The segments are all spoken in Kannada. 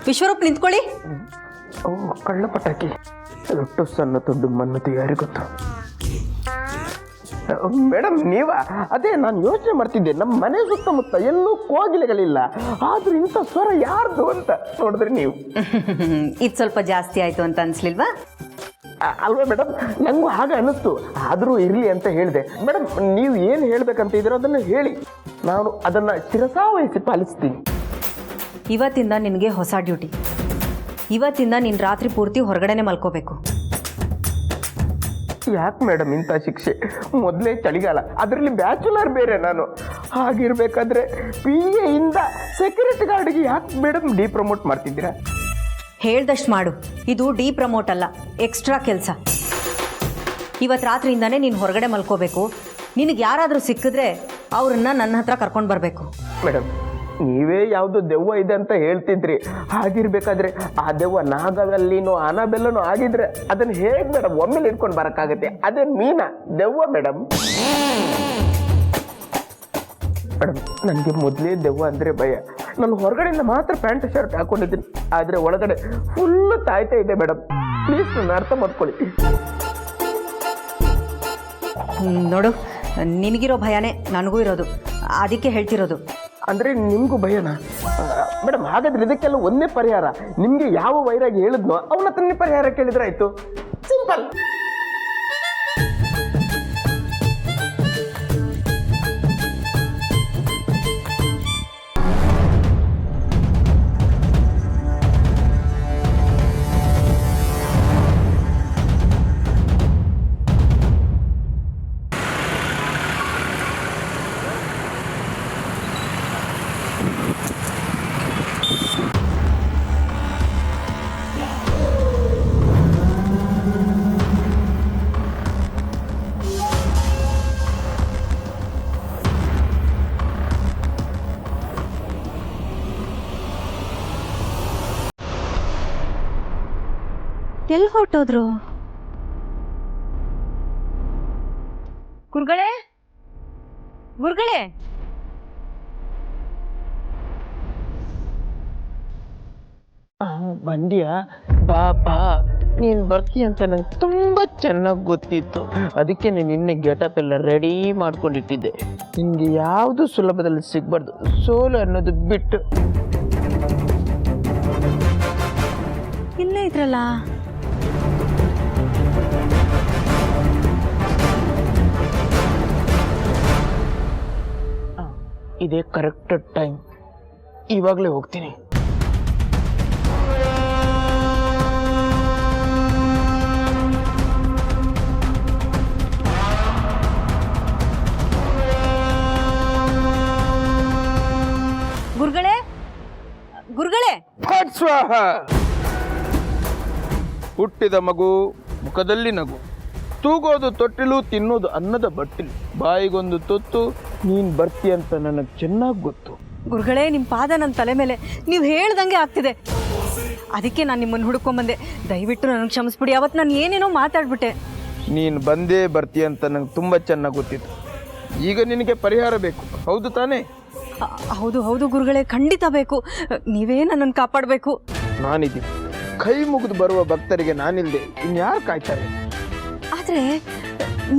ವಿಶ್ವರೂಪ್ ನಿಂತ್ಕೊಳ್ಳಿ. ಓ ಕಳ್ಳ ಪಟಾಕಿ ರೊಟ್ಟು ಸಣ್ಣ ದೊಡ್ಡ ಮನ್ನತಿ ಯಾರಿಗೊತ್ತು. ಮೇಡಮ್ ನೀವಾ? ಅದೇ ನಾನು ಯೋಚನೆ ಮಾಡ್ತಿದ್ದೆ, ನಮ್ಮ ಮನೆ ಸುತ್ತಮುತ್ತ ಎಲ್ಲೂ ಕೋಗಿಲೆಗಳಿಲ್ಲ, ಆದ್ರೂ ಇಂಥ ಸ್ವರ ಯಾರ್ದು ಅಂತ ನೋಡಿದ್ರಿ ನೀವು. ಇದು ಸ್ವಲ್ಪ ಜಾಸ್ತಿ ಆಯ್ತು ಅಂತ ಅನ್ಸ್ಲಿಲ್ವಾ? ಅಲ್ವಾ ಮೇಡಮ್, ನಂಗೂ ಹಾಗೆ ಅನ್ನಿಸ್ತು, ಆದರೂ ಇರಲಿ ಅಂತ ಹೇಳಿದೆ. ಮೇಡಮ್ ನೀವು ಏನು ಹೇಳ್ಬೇಕಂತ ಇದ್ದೀರೋ ಅದನ್ನು ಹೇಳಿ, ನಾನು ಅದನ್ನು ಶಿರಸಾವಹಿಸಿ ಪಾಲಿಸ್ತೀನಿ. ಇವತ್ತಿಂದ ನಿನಗೆ ಹೊಸ ಡ್ಯೂಟಿ. ಇವತ್ತಿಂದ ನೀನು ರಾತ್ರಿ ಪೂರ್ತಿ ಹೊರಗಡೆನೆ ಮಲ್ಕೋಬೇಕು. ಯಾಕೆ ಮೇಡಮ್ ಇಂಥ ಶಿಕ್ಷೆ? ಮೊದಲೇ ಚಳಿಗಾಲ, ಅದರಲ್ಲಿ ಬ್ಯಾಚುಲರ್ ಬೇರೆ ನಾನು. ಹಾಗಿರ್ಬೇಕಾದ್ರೆ PA ಇಂದ ಸೆಕ್ಯೂರಿಟಿ ಗಾರ್ಡ್ಗೆ ಯಾಕೆ ಮೇಡಮ್ ಡಿಪ್ರಮೋಟ್ ಮಾಡ್ತಿದ್ದೀರಾ? ಹೇಳ್ದಷ್ಟು ಮಾಡು. ಇದು ಡಿಪ್ರಮೋಟ್ ಅಲ್ಲ, ಎಕ್ಸ್ಟ್ರಾ ಕೆಲಸ. ಇವತ್ತು ರಾತ್ರಿಯಿಂದನೇ ನೀನು ಹೊರಗಡೆ ಮಲ್ಕೋಬೇಕು. ನಿನಗೆ ಯಾರಾದರೂ ಸಿಕ್ಕಿದ್ರೆ ಅವ್ರನ್ನ ನನ್ನ ಹತ್ರ ಕರ್ಕೊಂಡು ಬರಬೇಕು. ಮೇಡಮ್ ನೀವೇ ಯಾವುದು ದೆವ್ವ ಇದೆ ಅಂತ ಹೇಳ್ತಿದ್ರಿ, ಹಾಗಿರ್ಬೇಕಾದ್ರೆ ಆ ದೆವ್ವ ನಾಗವಲ್ಲಿನೋ ಅನಾಬೆಲ್ಲನೋ ಆಗಿದ್ರೆ ಅದನ್ನು ಹೇಗೆ ಮೇಡಮ್ ಒಮ್ಮೆಲೆ ಇಟ್ಕೊಂಡು ಬರೋಕ್ಕಾಗತ್ತೆ? ಅದೇ ಮೀನಾ ದೆವ್ವ ಮೇಡಮ್? ಮೇಡಮ್ ನನಗೆ ಮೊದಲೇ ದೆವ್ವ ಅಂದರೆ ಭಯ. ನಾನು ಹೊರಗಡೆಯಿಂದ ಮಾತ್ರ ಪ್ಯಾಂಟ್ ಶರ್ಟ್ ಹಾಕೊಂಡಿದ್ದೀನಿ, ಆದರೆ ಒಳಗಡೆ ಫುಲ್ಲು ತಾಯ್ತಾ ಇದೆ ಮೇಡಮ್. ಪ್ಲೀಸ್ ನನ್ನ ಅರ್ಥ ಮಾಡ್ಕೊಳ್ಳಿ. ನೋಡು, ನಿನಗಿರೋ ಭಯನೇ ನನಗೂ ಇರೋದು, ಅದಕ್ಕೆ ಹೇಳ್ತಿರೋದು. ಅಂದರೆ ನಿಮಗೂ ಭಯನಾ? ಮೇಡಮ್ ಹಾಗಾದ್ರೆ ಇದಕ್ಕೆಲ್ಲ ಒಂದೇ ಪರಿಹಾರ. ನಿಮಗೆ ಯಾವ ವೈರಾಗಿ ಹೇಳಿದ್ನೋ ಅವನ ಹತ್ರನೇ ಪರಿಹಾರ ಕೇಳಿದ್ರೆ ಆಯ್ತು. ಸಿಂಪಲ್. ಎಲ್ಲಿ ಹೊರಟೋದ್ರು? ಗುರುಗಳೇ, ಗುರುಗಳೇ, ಬಂದ್ಯಾ? ಬಾಪಾ, ನೀನು ಬರ್ತೀಯ ಅಂತ ನಂಗೆ ತುಂಬ ಚೆನ್ನಾಗಿ ಗೊತ್ತಿತ್ತು. ಅದಕ್ಕೆ ನೀನು ನಿನ್ನೆ ಗೆಟಪ್ ಎಲ್ಲ ರೆಡಿ ಮಾಡ್ಕೊಂಡಿಟ್ಟಿದ್ದೆ. ನಿನಗೆ ಯಾವುದು ಸುಲಭದಲ್ಲಿ ಸಿಗ್ಬಾರ್ದು, ಸೋಲು ಅನ್ನೋದು ಬಿಟ್ಟು. ಇಲ್ಲೇ ಇದ್ರಲ್ಲ. ಇದೇ ಕರೆಕ್ಟ್ ಟೈಮ್, ಇವಾಗಲೇ ಹೋಗ್ತೀನಿ. ಗುರುಗಳೇ, ಗುರುಗಳೇ, ಸ್ವಾಹ. ಹುಟ್ಟಿದ ಮಗು ಮುಖದಲ್ಲಿ ನಗು, ತೂಗೋದು ತೊಟ್ಟಿಲು, ತಿನ್ನೋದು ಅನ್ನದ ಬಟ್ಟಿಲು, ಬಾಯಿಗೊಂದು ತೊತ್ತು, ನೀನು ಬರ್ತಿ ಅಂತ ನನಗೆ ಚೆನ್ನಾಗಿ ಗೊತ್ತು. ಗುರುಗಳೇ, ನಿಮ್ಮ ಪಾದ ನನ್ನ ತಲೆ ಮೇಲೆ, ನೀವು ಹೇಳ್ದಂಗೆ ಆಗ್ತಿದೆ. ಅದಕ್ಕೆ ನಾನು ನಿಮ್ಮನ್ನು ಹುಡ್ಕೊಂಬಂದೆ. ದಯವಿಟ್ಟು ನನಗೆ ಕ್ಷಮಿಸ್ಬಿಡಿ. ಅವತ್ತು ನಾನು ಏನೇನೋ ಮಾತಾಡ್ಬಿಟ್ಟೆ. ನೀನು ಬಂದೇ ಬರ್ತೀಯ ಅಂತ ನಂಗೆ ತುಂಬ ಚೆನ್ನಾಗಿ ಗೊತ್ತಿತ್ತು. ಈಗ ನಿನಗೆ ಪರಿಹಾರ ಬೇಕು, ಹೌದು ತಾನೇ? ಹೌದು ಹೌದು ಗುರುಗಳೇ, ಖಂಡಿತ ಬೇಕು. ನೀವೇ ನನ್ನನ್ನು ಕಾಪಾಡಬೇಕು. ನಾನಿದ್ದೀನಿ. ಕೈ ಮುಗಿದು ಬರುವ ಭಕ್ತರಿಗೆ ನಾನಿಲ್ಲದೆ ಇನ್ಯಾರು ಕಾಯ್ತಾರೆ? ಆದರೆ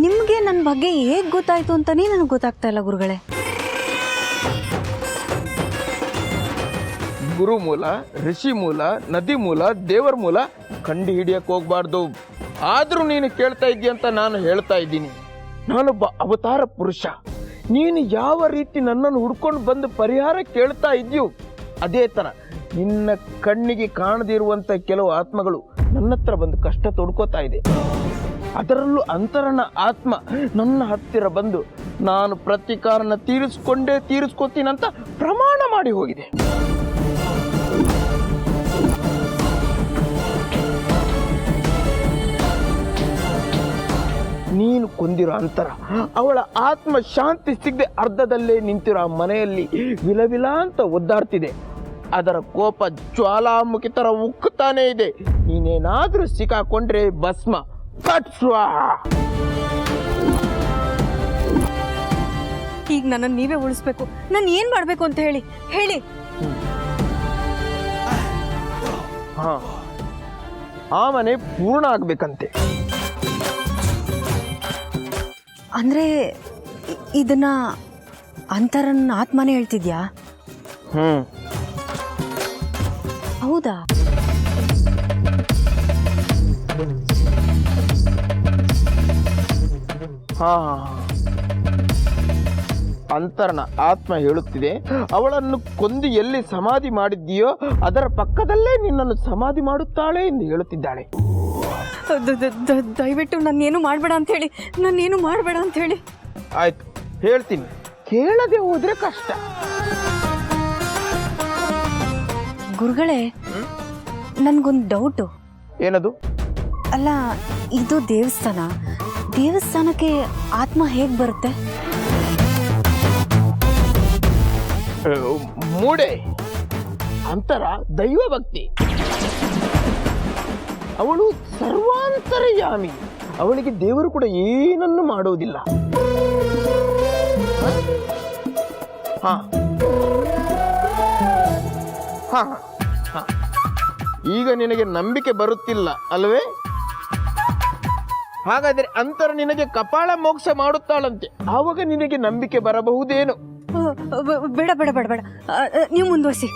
ನಿಮಗೆ ನನ್ನ ಬಗ್ಗೆ ಹೇಗೆ ಗೊತ್ತಾಯ್ತು ಅಂತಲೇ ನನಗೆ ಗೊತ್ತಾಗ್ತಾ ಇಲ್ಲ ಗುರುಗಳೇ. ಗುರು ಮೂಲ, ಋಷಿ ಮೂಲ, ನದಿ ಮೂಲ, ದೇವರ ಮೂಲ ಕಂಡು ಹಿಡಿಯಕ್ಕೆ ಹೋಗ್ಬಾರ್ದು. ಆದರೂ ನೀನು ಕೇಳ್ತಾ ಇದ್ದೀಯ ಅಂತ ನಾನು ಹೇಳ್ತಾ ಇದ್ದೀನಿ. ನಾನೊಬ್ಬ ಅವತಾರ ಪುರುಷ. ನೀನು ಯಾವ ರೀತಿ ನನ್ನನ್ನು ಹುಡ್ಕೊಂಡು ಬಂದು ಪರಿಹಾರ ಕೇಳ್ತಾ ಇದ್ದೀಯೋ ಅದೇ ಥರ ನಿನ್ನ ಕಣ್ಣಿಗೆ ಕಾಣದಿರುವಂಥ ಕೆಲವು ಆತ್ಮಗಳು ನನ್ನ ಹತ್ರ ಬಂದು ಕಷ್ಟ ತೊಡ್ಕೋತಾ ಇದೆ. ಅದರಲ್ಲೂ ಅಂತರನ ಆತ್ಮ ನನ್ನ ಹತ್ತಿರ ಬಂದು ನಾನು ಪ್ರತಿಕಾರನ ತೀರಿಸ್ಕೋತೀನಂತ ಪ್ರಮಾಣ ಮಾಡಿ ಹೋಗಿದೆ. ನೀನು ಕೊಂದಿರೋ ಅಂತರ, ಅವಳ ಆತ್ಮ ಶಾಂತಿ ಸಿಗದೆ ಅರ್ಧದಲ್ಲೇ ನಿಂತಿರೋ ಆ ಮನೆಯಲ್ಲಿ ವಿಲವಿಲ ಅಂತ ಒದ್ದಾಡ್ತಿದೆ. ಅದರ ಕೋಪ ಜ್ವಾಲಾಮುಖಿ ತರ ಉಕ್ಕುತ್ತಾನೇ ಇದೆ. ನೀನೇನಾದ್ರೂ ಸಿಕ್ಕಾಕೊಂಡ್ರೆ ಭಸ್ಮ. ಈಗ ನನ್ನನ್ನು ನೀವೇ ಉಳಿಸ್ಬೇಕು. ನಾನು ಏನ್ ಮಾಡ್ಬೇಕು ಅಂತ ಹೇಳಿ. ಹಾ, ಆ ಮನೆ ಪೂರ್ಣ ಆಗ್ಬೇಕಂತೆ. ಅಂದರೆ ಇದನ್ನ ಅಂತರನ್ ಆತ್ಮನೇ ಹೇಳ್ತಿದ್ಯಾ? ಹೌದಾ? ಹಾ, ಅಂತರನ ಆತ್ಮ ಹೇಳುತ್ತಿದೆ, ಅವಳನ್ನು ಕೊಂದು ಎಲ್ಲಿ ಸಮಾಧಿ ಮಾಡಿದ್ದೀಯೋ ಅದರ ಪಕ್ಕದಲ್ಲೇ ನಿನ್ನನ್ನು ಸಮಾಧಿ ಮಾಡುತ್ತಾಳೆ ಎಂದು ಹೇಳುತ್ತಿದ್ದಾಳೆ. ದಯವಿಟ್ಟು ನನ್ನೇನು ಮಾಡಬೇಡ ಅಂತ ಹೇಳಿ, ನನ್ನೇನು ಮಾಡಬೇಡ ಅಂತ ಹೇಳಿ. ಆಯ್ತು, ಹೇಳ್ತೀನಿ. ಕೇಳದೆ ಹೋದ್ರೆ ಕಷ್ಟ. ಗುರುಗಳೇ, ನನ್ಗೊಂದು ಡೌಟು. ಏನದು? ಅಲ್ಲ, ಇದು ದೇವಸ್ಥಾನಕ್ಕೆ ಆತ್ಮ ಹೇಗೆ ಬರುತ್ತೆ? ಮೂಡೆ, ಅಂತರ ದೈವ ಭಕ್ತಿ. ಅವಳು ಸರ್ವಾಂತರ್ಯಾಮಿ. ಅವಳಿಗೆ ದೇವರು ಕೂಡ ಏನನ್ನು ಮಾಡುವುದಿಲ್ಲ. ಹಾ ಹಾ ಹಾ, ಈಗ ನಿನಗೆ ನಂಬಿಕೆ ಬರುತ್ತಿಲ್ಲ ಅಲ್ವೇ? ಹಾಗಾದ್ರೆ ಅಂತರ ನಿನಗೆ ಕಪಾಳ ಮೋಕ್ಷ ಮಾಡುತ್ತಾಳಂತೆ, ಆವಾಗ ನಿನಗೆ ನಂಬಿಕೆ ಬರಬಹುದೇನು? ಬೇಡ ಬೇಡ ಬೇಡ ಬೇಡ, ನೀವು ಮುಂದುವರಿಸಿ.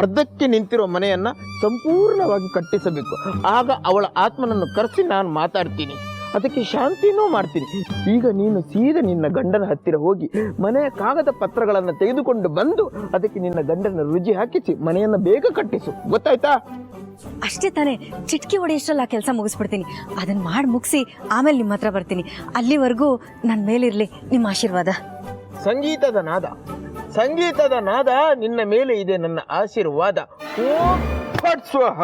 ಅರ್ಧಕ್ಕೆ ನಿಂತಿರೋ ಮನೆಯನ್ನ ಸಂಪೂರ್ಣವಾಗಿ ಕಟ್ಟಿಸಬೇಕು. ಆಗ ಅವಳ ಆತ್ಮನನ್ನು ಕರೆಸಿ ನಾನು ಮಾತಾಡ್ತೀನಿ, ಅದಕ್ಕೆ ಶಾಂತಿನೂ ಮಾಡ್ತೀನಿ. ಈಗ ನೀನು ಸೀದಾ ನಿನ್ನ ಗಂಡನ ಹತ್ತಿರ ಹೋಗಿ ಮನೆಯ ಕಾಗದ ಪತ್ರಗಳನ್ನು ತೆಗೆದುಕೊಂಡು ಬಂದು ಅದಕ್ಕೆ ನಿನ್ನ ಗಂಡನ ರುಜಿ ಹಾಕಿಸಿ ಮನೆಯನ್ನು ಬೇಗ ಕಟ್ಟಿಸು. ಗೊತ್ತಾಯ್ತಾ? ಅಷ್ಟೇ ತಾನೇ, ಚಿಟ್ಕಿ ಹೊಡೆಯಷ್ಟಲ್ಲ ಕೆಲಸ ಮುಗಿಸ್ಬಿಡ್ತೀನಿ. ಅದನ್ನ ಮಾಡಿ ಮುಗಿಸಿ ಆಮೇಲೆ ನಿಮ್ಮ ಹತ್ರ ಬರ್ತೀನಿ. ಅಲ್ಲಿವರೆಗೂ ನನ್ನ ಮೇಲಿರಲಿ ನಿಮ್ಮ ಆಶೀರ್ವಾದ. ಸಂಗೀತದ ನಾದ ನಿನ್ನ ಮೇಲೆ ಇದೆ ನನ್ನ ಆಶೀರ್ವಾದ. ಓಂ ಫಟ್ ಸ್ವಾಹ.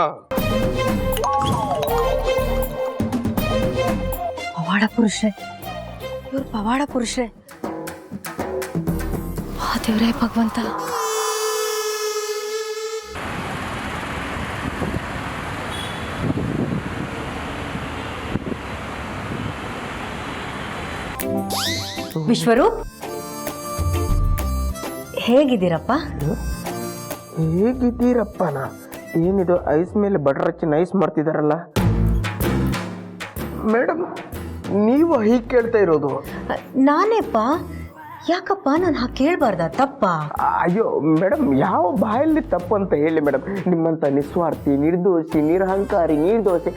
ಪವಾಡ ಪುರುಷರೇ, ಇವ್ರು ಪವಾಡ ಪುರುಷರೇ. ಆ ದೇವರೇ ಭಗವಂತ. ವಿಶ್ವರೂಪ್, ಹೇಗಿದ್ದೀರಪ್ಪ? ಹೇಗಿದ್ದೀರಪ್ಪನ? ಏನಿದು ಐಸ್ ಮೇಲೆ ಬಟರ್ ಹಚ್ಚಿ ನೈಸ್ ಮಾಡ್ತಿದಾರಲ್ಲ ಮೇಡಮ್? ನೀವು ಹೀಗೆ ಕೇಳ್ತಾ ಇರೋದು? ನಾನೇಪ್ಪ. ಯಾಕಪ್ಪ ನಾನು ಹಾಗೆ ಕೇಳಬಾರ್ದ? ತಪ್ಪ? ಅಯ್ಯೋ ಮೇಡಮ್, ಯಾವ ಬಾಯಲ್ಲಿ ತಪ್ಪು ಅಂತ ಹೇಳಿ ಮೇಡಮ್. ನಿಮ್ಮಂಥ ನಿಸ್ವಾರ್ಥಿ, ನಿರ್ದೋಷಿ, ನಿರಹಂಕಾರಿ, ನಿರ್ದೋಷಿ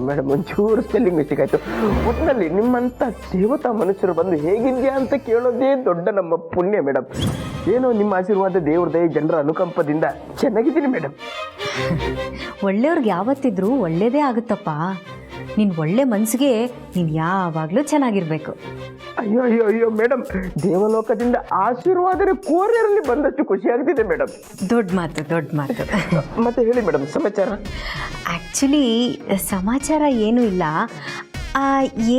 ಮೇಡಮ್, ಒಂಚೂರು ಸ್ಪೆಲ್ಲಿಂಗ್ ಮಿಸ್ಟೇಕ್ ಆಯಿತು. ಒಟ್ಟಿನಲ್ಲಿ ನಿಮ್ಮಂಥ ದೇವತಾ ಮನುಷ್ಯರು ಬಂದು ಹೇಗಿದ್ಯಾ ಅಂತ ಕೇಳೋದೇ ದೊಡ್ಡ ನಮ್ಮ ಪುಣ್ಯ ಮೇಡಮ್. ಏನೋ ನಿಮ್ಮ ಆಶೀರ್ವಾದ, ದೇವ್ರ ದಯ, ಜನರ ಅನುಕಂಪದಿಂದ ಚೆನ್ನಾಗಿದ್ದೀನಿ ಮೇಡಮ್. ಒಳ್ಳೆಯವ್ರಿಗೆ ಯಾವತ್ತಿದ್ರೂ ಒಳ್ಳೇದೇ ಆಗುತ್ತಪ್ಪ. ನಿನ್ನ ಒಳ್ಳೆ ಮನಸ್ಸಿಗೆ ನೀನು ಯಾವಾಗಲೂ ಚೆನ್ನಾಗಿರ್ಬೇಕು. ಅಯ್ಯೋ ಅಯ್ಯೋ ಅಯ್ಯೋ ಮೇಡಮ್, ದೇವಲೋಕದಿಂದ ಆಶೀರ್ವಾದನೆ ಕೋರಿಯರಲ್ಲಿ ಬಂದಷ್ಟು ಖುಷಿ ಆಗ್ತಿದೆ ಮೇಡಮ್. ದೊಡ್ಡ ಮಾತು. ಮತ್ತೆ ಹೇಳಿ ಮೇಡಮ್, ಸಮಾಚಾರ? ಆ್ಯಕ್ಚುಲಿ ಸಮಾಚಾರ ಏನೂ ಇಲ್ಲ.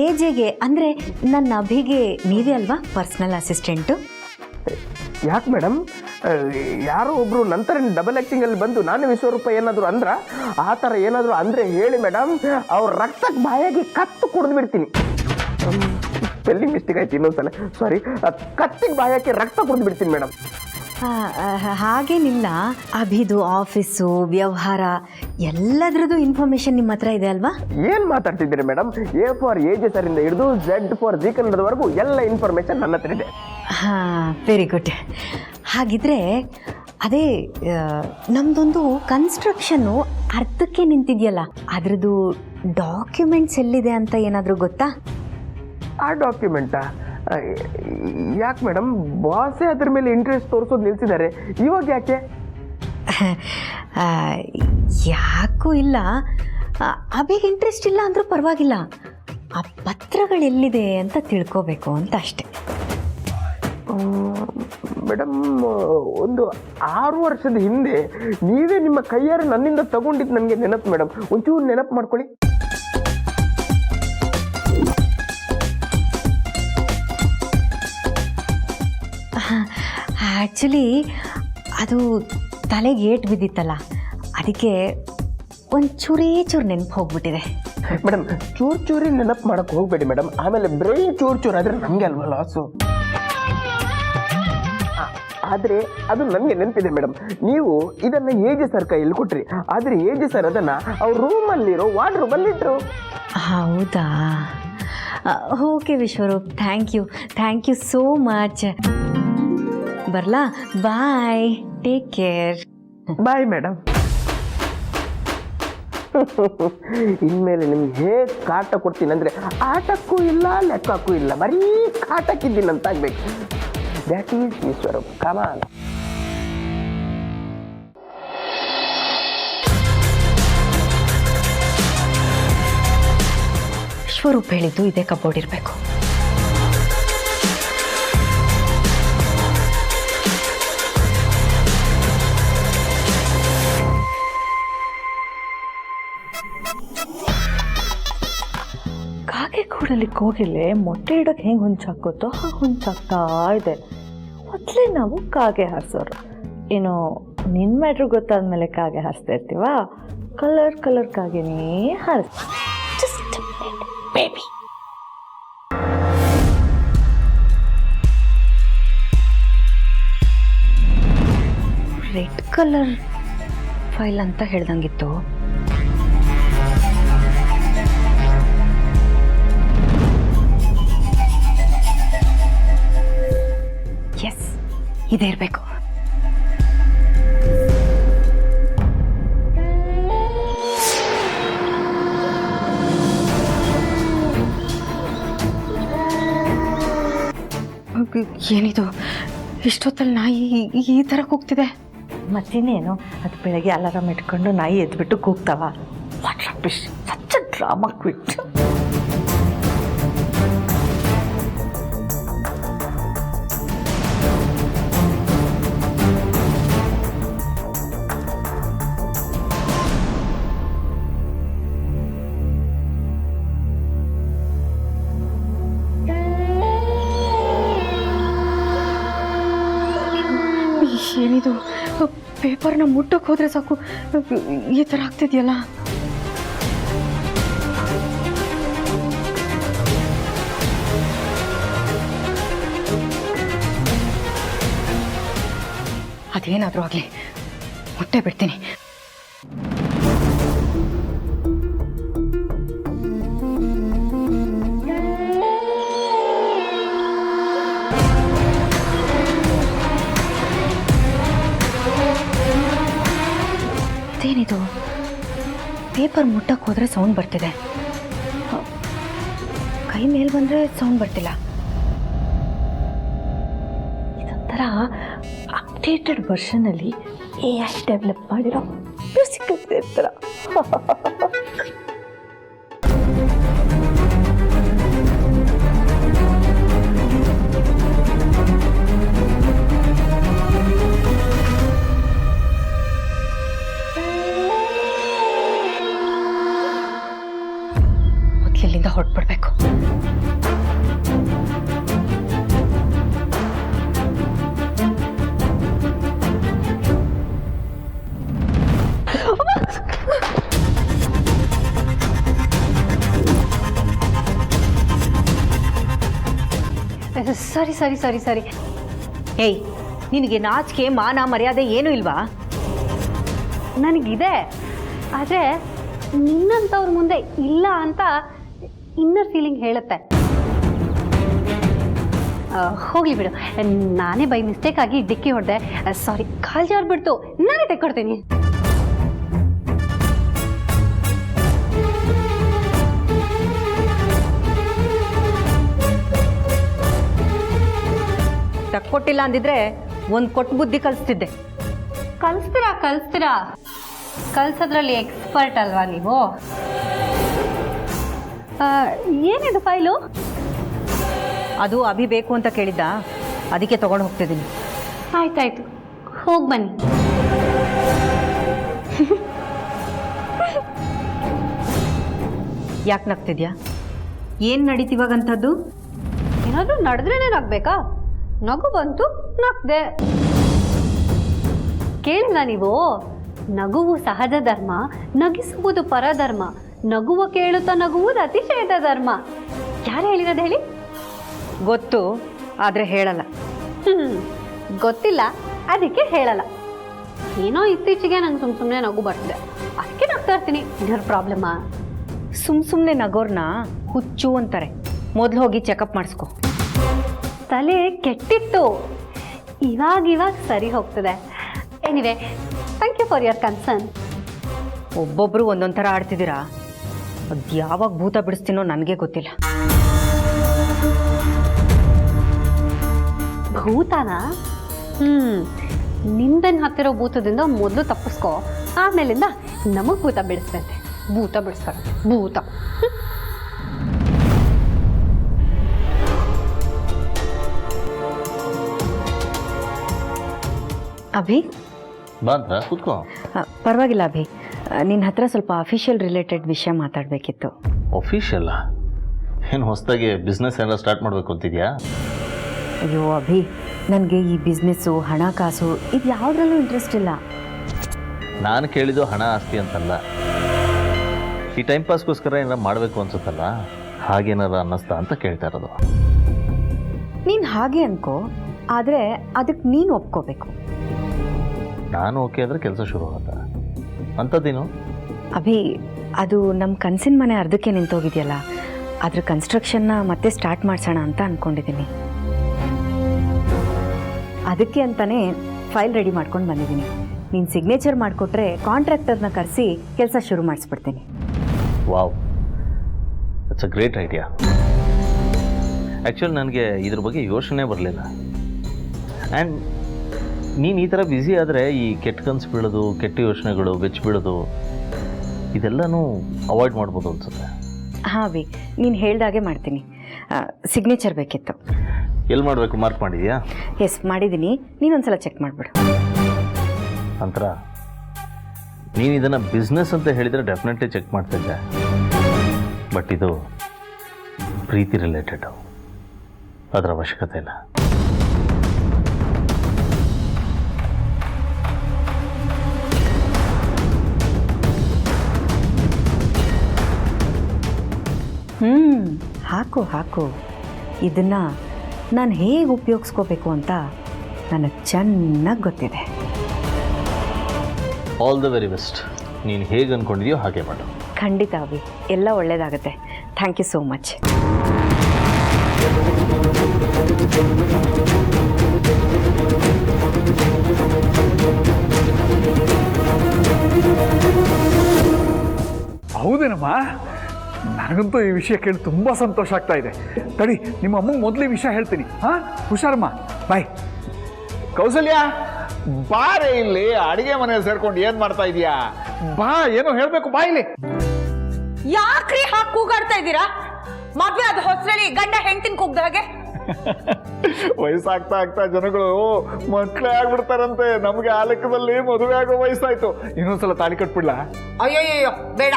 ಏಜೆಗೆ ಅಂದರೆ ನನ್ನ ಅಭಿಗೆ ನೀವೇ ಅಲ್ವಾ ಪರ್ಸ್ನಲ್ ಅಸಿಸ್ಟೆಂಟು? ಯಾಕೆ ಮೇಡಮ್, ಯಾರೋ ಒಬ್ರು ನಂತರ ಡಬಲ್ ಆ್ಯಕ್ಟಿಂಗಲ್ಲಿ ಬಂದು ನಾನು ವಿಶ್ವರೂಪ ಏನಾದರೂ ಅಂದ್ರ, ಆ ಥರ ಏನಾದರೂ ಅಂದರೆ ಹೇಳಿ ಮೇಡಮ್, ಅವ್ರ ರಕ್ತಕ್ಕೆ ಬಾಯಾಗಿ ಕತ್ತು ಕುಡಿದು ಬಿಡ್ತೀನಿ. ಸ್ಪೆಲ್ಲಿಂಗ್ ಮಿಸ್ಟೇಕ್ ಆಯ್ತು, ಇನ್ನೊಂದ್ಸಲ ಸಾರಿ. ಕತ್ತಿಗೆ ಬಾಯಾಕಿ ರಕ್ತ ಕುಡಿದು ಬಿಡ್ತೀನಿ ಮೇಡಮ್. ಹಾಗೇನಿಲ್ಲ, ಅಭಿದು ಆಫೀಸು, ವ್ಯವಹಾರ ಎಲ್ಲದ್ರದ್ದು ಇನ್ಫಾರ್ಮೇಶನ್ ನಿಮ್ಮ ಹತ್ರ ಇದೆ ಅಲ್ವಾ? ಏನು ಮಾತಾಡ್ತಿದ್ದೀರಿ ಮೇಡಮ್? ಎ ಫಾರ್ ಏಜೆಸರ್ ಇಂದ ಹಿಡಿದು ಝೆಡ್ ಫಾರ್ ಜಿ ಕನ್ನಡದವರೆಗೂ ಎಲ್ಲ ಇನ್ಫಾರ್ಮೇಶನ್ ನನ್ನ ಹತ್ರ ಇದೆ. ಹಾಂ, ವೆರಿ ಗುಡ್. ಹಾಗಿದ್ರೆ ಅದೇ ನಮ್ಮದೊಂದು ಕನ್ಸ್ಟ್ರಕ್ಷನ್ನು ಅರ್ಧಕ್ಕೆ ನಿಂತಿದೆಯಲ್ಲ, ಅದರದ್ದು ಡಾಕ್ಯುಮೆಂಟ್ಸ್ ಎಲ್ಲಿದೆ ಅಂತ ಏನಾದರೂ ಗೊತ್ತಾ? ಆ ಡಾಕ್ಯುಮೆಂಟಾ? ಯಾಕೆ ಮೇಡಮ್, ಬಾಸೇ ಅದ್ರ ಮೇಲೆ ಇಂಟ್ರೆಸ್ಟ್ ತೋರಿಸೋದು ನಿಲ್ಸಿದ್ದಾರೆ, ಇವಾಗ ಯಾಕೆ? ಯಾಕೂ ಇಲ್ಲ, ಅಭಿಗೆ ಇಂಟ್ರೆಸ್ಟ್ ಇಲ್ಲ ಅಂದರೂ ಪರವಾಗಿಲ್ಲ, ಆ ಪತ್ರಗಳೆಲ್ಲಿದೆ ಅಂತ ತಿಳ್ಕೋಬೇಕು ಅಂತ ಅಷ್ಟೆ. ಮೇಡಮ್, ಒಂದು 6 ವರ್ಷದ ಹಿಂದೆ ನೀವೇ ನಿಮ್ಮ ಕೈಯಾರೆ ನನ್ನಿಂದ ತಗೊಂಡಿದ್ದು ನನಗೆ ನೆನಪು ಮೇಡಮ್. ಒಂಚೂರು ನೆನಪು ಮಾಡ್ಕೊಳ್ಳಿ. ಆ್ಯಕ್ಚುಲಿ ಅದು ತಲೆಗೆ ಏಟು ಬಿದ್ದಿತ್ತಲ್ಲ, ಅದಕ್ಕೆ ಒಂದು ಚೂರು ನೆನಪು ಹೋಗ್ಬಿಟ್ಟಿದೆ ಮೇಡಮ್. ಚೂರು ನೆನಪು ಮಾಡಕ್ಕೆ ಹೋಗಬೇಡಿ ಮೇಡಮ್, ಆಮೇಲೆ ಬ್ರೈನ್ ಚೂರು ಆದರೆ ನಮಗೆ ಅಲ್ವಾ ಲಾಸು. ಆದರೆ ಅದು ನನಗೆ ನೆನಪಿದೆ ಮೇಡಮ್, ನೀವು ಇದನ್ನು ಏಜೆ ಸರ್ ಕೈಯಲ್ಲಿ ಕೊಟ್ರಿ, ಆದರೆ ಏಜೆ ಸರ್ ಅದನ್ನು ಅವ್ರ ರೂಮಲ್ಲಿರೋ ವಾರ್ಡ್ರೂಮಲ್ಲಿ ಇಟ್ಟರು. ಹೌದಾ? Okay Vishwaroop, thank you so much. ಬರ್ಲಾ? Bye, take care. Bye madam. ಇನ್ಮೇಲೆ ನಿಮ್ಗೆ ಹೇಗೆ ಕಾಟ ಕೊಡ್ತೀನಿ ಅಂದರೆ ಆಟಕ್ಕೂ ಇಲ್ಲ ಲೆಕ್ಕಕ್ಕೂ ಇಲ್ಲ, ಬರೀ ಕಾಟಕ್ಕಿದ್ದೀನಿ ಅಂತ ಆಗ್ಬೇಕು. That is Vishwaroop. Come on. Vishwaroop ಹೇಳಿದ್ದು ಇದೇ ಕಬೋರ್ಡ್ ಇರಬೇಕು. ಕಾಗೆ ಕೂಡಲ್ಲಿ ಕೋಗಿಲೆ ಮೊಟ್ಟೆ ಇಡೋಕೆ ಹೆಂಗೆ ಹೊಂಚಾಕೋತೋ ಹಾಗೆ ಹೊಂಚಾಕ್ತಾ ಇದೆ. ಮೊದಲೇ ನಾವು ಕಾಗೆ ಹಾರಿಸೋರು. ಏನು ನಿನ್ನ ಮ್ಯಾಟ್ರ್ ಗೊತ್ತಾದ್ಮೇಲೆ ಕಾಗೆ ಹಾರಿಸ್ತಾ ಇರ್ತೀವ? ಕಲರ್ ಕಾಗೆನೇ ಹಾರಿಸ್. Just baby. Red colour file ಅಂತ ಹೇಳ್ದಂಗಿತ್ತು. ಎಸ್, ಇದೇ ಇರಬೇಕು. ಏನಿದು, ಇಷ್ಟೊತ್ತಲ್ಲಿ ನಾಯಿ ಈ ಥರ ಕೂಗ್ತಿದೆ? ಮತ್ತಿನ್ನೇನು, ಅದು ಬೆಳಗ್ಗೆ ಅಲಾರಾಮ್ ಇಟ್ಕೊಂಡು ನಾಯಿ ಎದ್ಬಿಟ್ಟು ಕೂಗ್ತಾವ. What rubbish, such a drama quit. ಏನಿದು, ಪೇಪರ್ನ ಮುಟ್ಟಕ್ಕೆ ಹೋದ್ರೆ ಸಾಕು ಈ ಥರ ಆಗ್ತಿದೆಯಲ್ಲ. ಅದೇನಾದರೂ ಆಗಲಿ, ಮುಟ್ಟೆ ಬಿಡ್ತೀನಿ. ಏನಿದು, ಪೇಪರ್ ಮುಟ್ಟಕ್ಕೆ ಹೋದರೆ ಸೌಂಡ್ ಬರ್ತಿದೆ, ಕೈ ಮೇಲೆ ಬಂದರೆ ಸೌಂಡ್ ಬರ್ತಿಲ್ಲ. ಇದೊಂಥರ ಅಪ್ಡೇಟೆಡ್ ವರ್ಷನಲ್ಲಿ AI ಡೆವಲಪ್ ಮಾಡಿರೋ ಮ್ಯೂಸಿಕಲ್ ಥರ. ಇಲ್ಲಿಂದ ಹೊರಟ್ಬಿಡ್ಬೇಕು. ಸರಿ. ಏಯ್, ನಿನಗೆ ನಾಚಿಕೆ ಮಾನ ಮರ್ಯಾದೆ ಏನೂ ಇಲ್ವಾ? ನನಗಿದೆ, ಆದರೆ ನಿನ್ನಂಥವ್ರ ಮುಂದೆ ಇಲ್ಲ ಅಂತ ಇನ್ನರ್ ಫೀಲಿಂಗ್ ಹೇಳುತ್ತೆ. ಹೋಗ್ಲಿ ಬಿಡು, ನಾನೇ ಬೈ ಮಿಸ್ಟೇಕ್ ಆಗಿ ಡಿಕ್ಕಿ ಹೊಡೆದೆ. ಸಾರಿ, ಕಾಲ್ ಜಾರ್ಬಿಡ್ತು, ನಾನೇ ತೆಕ್ಕೊಡ್ತೀನಿ. ತಕ್ಕೊಟ್ಟಿಲ್ಲ ಅಂದಿದ್ರೆ ಒಂದು ಕೊಟ್ಟು ಬುದ್ಧಿ ಕಲಿಸ್ತಿದ್ದೆ. ಕಲಿಸ್ತೀರಾ ಕಲ್ಸೋದ್ರಲ್ಲಿ ಎಕ್ಸ್ಪರ್ಟ್ ಅಲ್ವಾ ನೀವು? ಏನಿದು ಫೈಲು? ಅದು ಅಭಿ ಬೇಕು ಅಂತ ಕೇಳಿದ್ದ, ಅದಕ್ಕೆ ತಗೊಂಡು ಹೋಗ್ತಿದ್ದೀನಿ. ಆಯ್ತಾಯ್ತು, ಹೋಗಿ ಬನ್ನಿ. ಯಾಕೆ ನಗ್ತಿದ್ಯಾ? ಏನು ನಡೀತಿವಾಗಂಥದ್ದು? ಏನಾದರೂ ನಡೆದ್ರೇನೆ ನಗ್ಬೇಕಾ? ನಗು ಬಂತು, ನಗ್ದೆ. ಕೇಳಿಲ್ಲ ನೀವು? ನಗುವು ಸಹಜ ಧರ್ಮ, ನಗಿಸುವುದು ಪರಧರ್ಮ, ನಗುವ ಕೇಳುತ್ತಾ ನಗುವುದು ಅತಿಶಯದ ಧರ್ಮ. ಯಾರು ಹೇಳಿರೋದು ಹೇಳಿ? ಗೊತ್ತು, ಆದರೆ ಹೇಳಲ್ಲ. ಗೊತ್ತಿಲ್ಲ, ಅದಕ್ಕೆ ಹೇಳಲ್ಲ. ಏನೋ ಇತ್ತೀಚೆಗೆ ನಂಗೆ ಸುಮ್ಮನೆ ನಗು ಬರ್ತಿದೆ, ಅದಕ್ಕೆ ನಗ್ತಾ ಇರ್ತೀನಿ. ಏನಾದ್ರು ಪ್ರಾಬ್ಲಮ್ಮಾ? ಸುಮ್ಮನೆ ನಗೋರ್ನ ಹುಚ್ಚು ಅಂತಾರೆ. ಮೊದಲು ಹೋಗಿ ಚೆಕಪ್ ಮಾಡಿಸ್ಕೊ. ತಲೆ ಕೆಟ್ಟಿತ್ತು, ಇವಾಗ ಸರಿ ಹೋಗ್ತದೆ. Anyway, thank you for your concern. ಒಬ್ಬೊಬ್ಬರು ಒಂದೊಂದು ಥರ ಆಡ್ತಿದ್ದೀರಾ. ಅದು ಯಾವಾಗ ಭೂತ ಬಿಡಿಸ್ತೀನೋ ನನಗೆ ಗೊತ್ತಿಲ್ಲ. ಭೂತನ? ನಿಂದನ್ ಹತ್ತಿರೋ ಭೂತದಿಂದ ಮೊದಲು ತಪ್ಪಿಸ್ಕೊ, ಆಮೇಲಿಂದ ನಮಗ್ ಭೂತ ಬಿಡಿಸ್ತಂತೆ. ಭೂತ ಬಿಡಿಸ್ತಾರೆ, ಭೂತ. ಅಭಿ, ಬಂತ ಕೂತ್ಕೋ. ಪರವಾಗಿಲ್ಲ ಅಭಿ, ನಿನ್ನ ಹತ್ರ ಸ್ವಲ್ಪ ಅಫಿಷಿಯಲ್ ರಿಲೇಟೆಡ್ ವಿಷಯ ಮಾತಾಡಬೇಕಿತ್ತು. ಆಫೀಷಿಯಲ್ಲ? ಏನು ಹೊಸದಾಗಿ ಬಿಸ್ನೆಸ್ ಏನಾರ ಸ್ಟಾರ್ಟ್ ಮಾಡಬೇಕು ಅಂತಿದ್ಯಾ? ಅಯ್ಯೋ ಅಭಿ, ನನಗೆ ಈ ಬಿಸ್ನೆಸ್ಸು, ಹಣಕಾಸು ಇದು ಯಾವುದ್ರಲ್ಲೂ ಇಂಟ್ರೆಸ್ಟ್ ಇಲ್ಲ. ನಾನು ಕೇಳಿದ್ದು ಹಣ ಆಸ್ತಿ ಅಂತಲ್ಲ, ಈ ಟೈಮ್ ಪಾಸ್ಗೋಸ್ಕರ ಏನಾರ ಮಾಡಬೇಕು ಅನ್ಸುತ್ತಲ್ಲ, ಹಾಗೇನಾರ ಅನ್ನಿಸ್ತಾ ಅಂತ ಕೇಳ್ತಾ ಇರೋದು. ನೀನು ಹಾಗೆ ಅನ್ಕೋ, ಆದರೆ ಅದಕ್ಕೆ ನೀನು ಒಪ್ಕೋಬೇಕು. ನಾನು ಓಕೆ ಅಂದರೆ ಕೆಲಸ ಶುರು ಆಗುತ್ತಾ? ಅಂಥದ್ದೇನು? ಅಭಿ, ಅದು ನಮ್ಮ ಕನಸಿನ ಮನೆ ಅರ್ಧಕ್ಕೆ ನಿಂತೋಗಿದೆಯಲ್ಲ, ಅದ್ರ ಕನ್ಸ್ಟ್ರಕ್ಷನ್ನ ಮತ್ತೆ ಸ್ಟಾರ್ಟ್ ಮಾಡಿಸೋಣ ಅಂತ ಅಂದ್ಕೊಂಡಿದ್ದೀನಿ. ಅದಕ್ಕೆ ಅಂತಲೇ ಫೈಲ್ ರೆಡಿ ಮಾಡ್ಕೊಂಡು ಬಂದಿದ್ದೀನಿ. ನೀನು ಸಿಗ್ನೇಚರ್ ಮಾಡಿಕೊಟ್ರೆ ಕಾಂಟ್ರಾಕ್ಟರ್ನ ಕರೆಸಿ ಕೆಲಸ ಶುರು ಮಾಡಿಸ್ಬಿಡ್ತೀನಿ. Wow, it's a great idea. Actually ನನಗೆ ಇದ್ರ ಬಗ್ಗೆ ಯೋಚನೆ ಬರಲಿಲ್ಲ. ಆ್ಯಂಡ್ ನೀನು ಈ ಥರ ಬ್ಯುಸಿ ಆದರೆ ಈ ಕೆಟ್ಟ ಕನಸು ಬೀಳೋದು, ಕೆಟ್ಟ ಯೋಚನೆಗಳು ಬೆಚ್ಚ ಬೀಳೋದು ಇದೆಲ್ಲನೂ ಅವಾಯ್ಡ್ ಮಾಡ್ಬೋದು ಅನ್ಸುತ್ತೆ. ಹಾಂ ಅಭಿ, ನೀನು ಹೇಳ್ದಾಗೆ ಮಾಡ್ತೀನಿ. ಸಿಗ್ನೇಚರ್ ಬೇಕಿತ್ತು. ಎಲ್ಲಿ ಮಾಡಬೇಕು? ಮಾರ್ಕ್ ಮಾಡಿದ್ಯಾ? ಎಸ್, ಮಾಡಿದ್ದೀನಿ. ನೀನೊಂದ್ಸಲ ಚೆಕ್ ಮಾಡಿಬಿಡು. ನಂತರ ನೀನು ಇದನ್ನು ಬಿಸ್ನೆಸ್ ಅಂತ ಹೇಳಿದರೆ ಡೆಫಿನೆಟ್ಲಿ ಚೆಕ್ ಮಾಡ್ತಿದ್ದೆ. ಬಟ್ ಇದು ಪ್ರೀತಿ ರಿಲೇಟೆಡು, ಅದರ ಅವಶ್ಯಕತೆ ಇಲ್ಲ. ಹಾಕು. ಇದನ್ನು ನಾನು ಹೇಗೆ ಉಪಯೋಗಿಸ್ಕೋಬೇಕು ಅಂತ ನನಗೆ ಚೆನ್ನಾಗಿ ಗೊತ್ತಿದೆ. All the very best. ನೀನು ಹೇಗೆ ಅಂದ್ಕೊಂಡಿದೆಯೋ ಹಾಗೆ ಮಾಡು. ಖಂಡಿತ ಅಭಿ, ಎಲ್ಲ ಒಳ್ಳೆಯದಾಗುತ್ತೆ. Thank you so much. ಹೌದೇನಮ್ಮ, ನನಗಂತೂ ಈ ವಿಷಯ ಕೇಳಿ ತುಂಬ ಸಂತೋಷ ಆಗ್ತಾ ಇದೆ. ತಡಿ, ನಿಮ್ಮ ಅಮ್ಮಂಗೆ ಮೊದಲು ಈ ವಿಷಯ ಹೇಳ್ತೀನಿ. ಹಾಂ, ಹುಷಾರಮ್ಮ, ಬಾಯ್. ಕೌಸಲ್ಯ, ಬಾರೆ ಇಲ್ಲಿ. ಅಡಿಗೆ ಮನೆಯಲ್ಲಿ ಸೇರ್ಕೊಂಡು ಏನ್ ಮಾಡ್ತಾ ಇದೀಯಾ? ಬಾ, ಏನೋ ಹೇಳ್ಬೇಕು, ಬಾ ಇಲ್ಲಿ. ಯಾಕ್ರಿ ಹಾಕಿ ಕೂಗಾಡ್ತಾ ಇದ್ದೀರಾ? ಮದ್ವೆ ಆದ ಹೊಸರಲ್ಲಿ ಗಂಡ ಹೆಂಡ್ತಿನ ಕೂಗ್ದ ಹಾಗೆ. ವಯಸ್ಸಾಗ್ತಾ ಆಗ್ತಾ ಜನಗಳು ಮಕ್ಕಳೇ ಆಗ್ಬಿಡ್ತಾರಂತೆ. ನಮ್ಗೆ ಆ ಲೆಕ್ಕದಲ್ಲಿ ಮದುವೆ ಆಗೋ ವಯಸ್ಸಾಯ್ತು. ಇನ್ನೊಂದ್ಸಲ ತಾಳಿ ಕಟ್ಬಿಡ್ಲಾ? ಅಯ್ಯಯ್ಯೋ ಬೇಡ,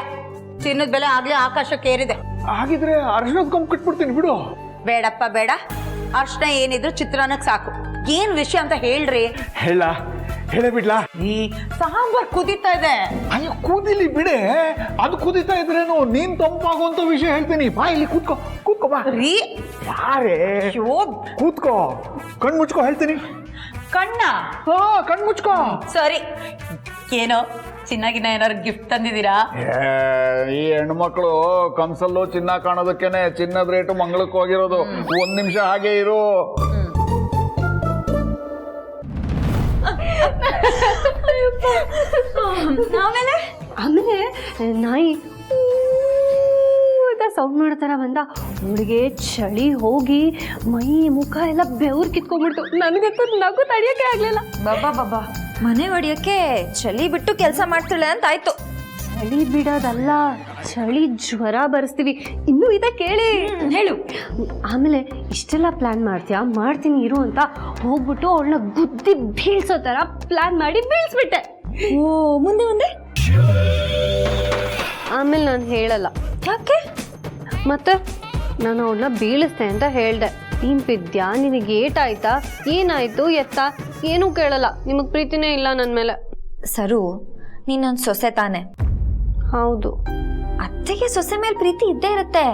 ಚಿನ್ನದ ಬೆಲೆ ಆಗ್ಲೇ ಆಕಾಶಕ್ಕೇರಿದೆ. ಹಾಗಿದ್ರೆ ಅರ್ಶನದ ಕೊಂಬು ಕಟ್ಬಿಡ್ತೀನಿ ಬಿಡು. ಬೇಡಪ್ಪ ಬೇಡ, ಅರ್ಶನ ಏನಿದ್ರು ಚಿತ್ರಾನ್ನಕ್ಕೆ ಸಾಕು. ಏನ್ ವಿಷಯ ಅಂತ ಹೇಳ್ರಿ. ಹೇಳೇ ಬಿಡ್ಲಾ? ಈ ಸಾಂಬಾರ್ ಕುದೀತಾ ಇದೆ. ಅಯ್ಯೋ, ಕೂದಿಲಿ ಬಿಡೆ. ಅದು ಕುದೀತಾ ಇದ್ರೇನು, ನೀನ್ ತಂಪಾಗುವಂತ ವಿಷಯ ಹೇಳ್ತೀನಿ. ಬಾ ಇಲ್ಲಿ, ಕೂತ್ಕೋ ಬಾ ರೀ. ಬಾರೇ, ಕೂತ್ಕೋ, ಕಣ್ ಮುಚ್ಕೋ, ಹೇಳ್ತೀನಿ. ಕಣ್ಣ? ಹಾ, ಕಣ್ ಮುಚ್ಕೋ. ಸರಿ. ಏನೋ ಚಿನ್ನಾಗಿನ ಏನಾರು ಗಿಫ್ಟ್ ತಂದಿದ್ದೀರಾ? ಈ ಹೆಣ್ಮಕ್ಳು ಕನ್ಸಲ್ಲೂ ಚಿನ್ನ ಕಾಣೋದಕ್ಕೇನೆ ಚಿನ್ನದ ರೇಟು ಮಂಗಳಕ್ಕೆ ಹೋಗಿರೋದು. ಒಂದ್ ನಿಮಿಷ ಹಾಗೆ ಇರು. ಆಮೇಲೆ ನಾಯಿ ಸೌಂಡ್ ಮಾಡ್ತಾರ ಬಂದ. ಅವಳಿಗೆ ಚಳಿ ಹೋಗಿ ಮೈ ಮುಖ ಎಲ್ಲ ಬೆವ್ರು ಕಿತ್ಕೊಂಡ್ಬಿಡ್ತು. ನನಗಂತೂ ನಗು ತಡಿಯೋಕೆ ಆಗ್ಲಿಲ್ಲ. ಬಾಬಾ ಮನೆ ಹೊಡಿಯೋಕೆ ಚಳಿ ಬಿಟ್ಟು ಕೆಲಸ ಮಾಡ್ತಾಳೆ ಅಂತ ಆಯ್ತು. ಚಳಿ ಬಿಡೋದಲ್ಲ, ಚಳಿ ಜ್ವರ ಬರ್ಸ್ತೀವಿ. ಇನ್ನೂ ಇದೆ ಕೇಳಿ. ಹೇಳು. ಆಮೇಲೆ ಇಷ್ಟೆಲ್ಲ ಪ್ಲಾನ್ ಮಾಡ್ತೀನಿ ಇರು ಅಂತ ಹೋಗ್ಬಿಟ್ಟು ಅವಳನ್ನ ಗುದ್ದಿ ಬೀಳ್ಸೋ ತರ ಪ್ಲಾನ್ ಮಾಡಿ ಬೀಳ್ಸ್ಬಿಟ್ಟೆ. ಓ, ಮುಂದೆ ಆಮೇಲೆ ನಾನು ಹೇಳಲ್ಲ. ಯಾಕೆ? ಮತ್ತೆ ನಾನು ಅವಳನ್ನ ಬೀಳಿಸ್ತೆ ಅಂತ ಹೇಳ್ದೆ. ನೀನ್ ಬಿದ್ಯಾ, ನಿನಗೆ ಏಟಾಯ್ತಾ, ಏನಾಯ್ತು ಎತ್ತ, ಏನೂ ಕೇಳಲ್ಲ. ನಿಮಗ್ ಪ್ರೀತಿನೇ ಇಲ್ಲ ನನ್ನ ಮೇಲೆ. ಸರು, ನೀನೊಂದು ಸೊಸೆ ತಾನೆ. ಹೌದು, ಅತ್ತೆಗೆ ಸೊಸೆ ಮೇಲೆ ಪ್ರೀತಿ ಇದ್ದೇ ಇರುತ್ತೆ.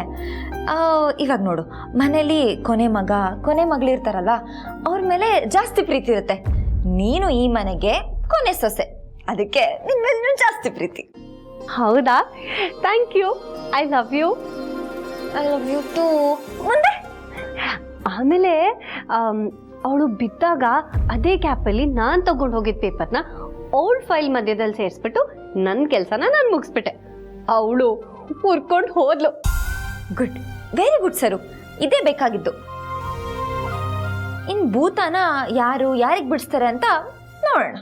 ಇವಾಗ ನೋಡು, ಮನೇಲಿ ಕೊನೆ ಮಗಳಿರ್ತಾರಲ್ಲ, ಅವ್ರ ಮೇಲೆ ಜಾಸ್ತಿ ಪ್ರೀತಿ ಇರುತ್ತೆ. ನೀನು ಈ ಮನೆಗೆ ಕೊನೆ ಸೊಸೆ, ಅದಕ್ಕೆ ನಿನ್ ಮೇಲೆ ಜಾಸ್ತಿ ಪ್ರೀತಿ. ಹೌದಾ? Thank you. I love you. I love you too. ಮುಂದೆ ಆಮೇಲೆ ಅವಳು ಬಿದ್ದಾಗ ಅದೇ ಕ್ಯಾಪಲ್ಲಿ ನಾನು ತಗೊಂಡು ಹೋಗಿದ್ದ ಪೇಪರ್ನ ಓಲ್ಡ್ ಫೈಲ್ ಮಧ್ಯದಲ್ಲಿ ಸೇರಿಸ್ಬಿಟ್ಟು ನನ್ನ ಕೆಲಸನ ನಾನು ಮುಗಿಸ್ಬಿಟ್ಟೆ. ಅವಳು ಹುರ್ಕೊಂಡು ಹೋದ್ಲು. ಗುಡ್, ವೆರಿ ಗುಡ್ ಸರು, ಇದೇ ಬೇಕಾಗಿದ್ದು. ಇನ್ ಭೂತಾನ ಯಾರಿಗೆ ಬಿಡಿಸ್ತಾರೆ ಅಂತ ನೋಡೋಣ.